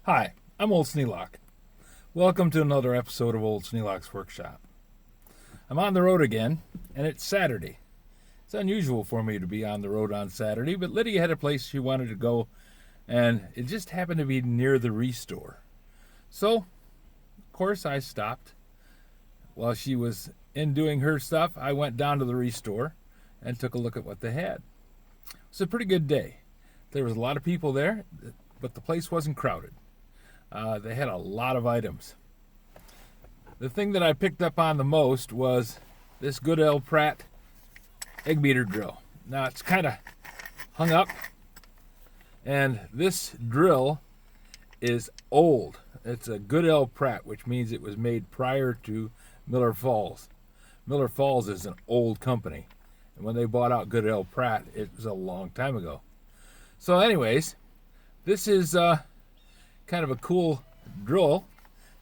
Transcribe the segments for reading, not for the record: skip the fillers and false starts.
Hi, I'm Old Sneelock. Welcome to another episode of Old Sneelock's Workshop. I'm on the road again, and it's Saturday. It's unusual for me to be on the road on Saturday, but Lydia had a place she wanted to go, and it just happened to be near the Restore. So, of course, I stopped. While she was in doing her stuff, I went down to the Restore and took a look at what they had. It was a pretty good day. There was a lot of people there, but the place wasn't crowded. They had a lot of items. The thing that I picked up on the most was this Goodell Pratt egg beater drill. Now it's kind of hung up, and this drill is old. It's a Goodell Pratt, which means it was made prior to Miller Falls. Miller Falls is an old company, and when they bought out Goodell Pratt, it was a long time ago. So anyways, this is kind of a cool drill.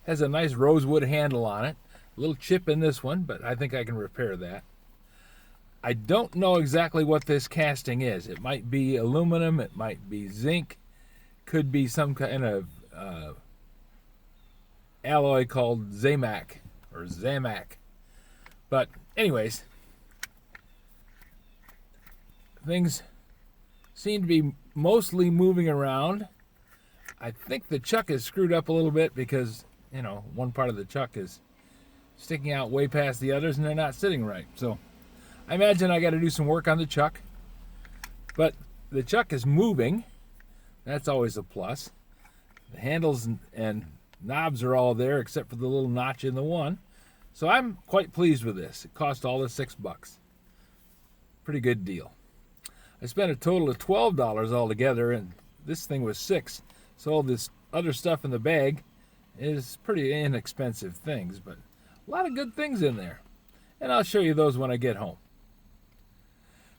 Has a nice rosewood handle on it. A little chip in this one, but I think I can repair that. I don't know exactly what this casting is. It might be aluminum, it might be zinc, could be some kind of alloy called Zamac or Zamac. But anyways, things seem to be mostly moving around. I think the chuck is screwed up a little bit because, one part of the chuck is sticking out way past the others and they're not sitting right. So I imagine I got to do some work on the chuck. But the chuck is moving. That's always a plus. The handles and knobs are all there except for the little notch in the one. So I'm quite pleased with this. It cost all of $6. Pretty good deal. I spent a total of $12 altogether, and this thing was $6. So all this other stuff in the bag is pretty inexpensive things, but a lot of good things in there. And I'll show you those when I get home.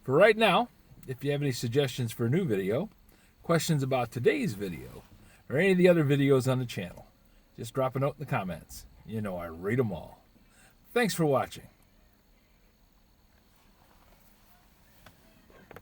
For right now, if you have any suggestions for a new video, questions about today's video, or any of the other videos on the channel, just drop a note in the comments. I read them all. Thanks for watching.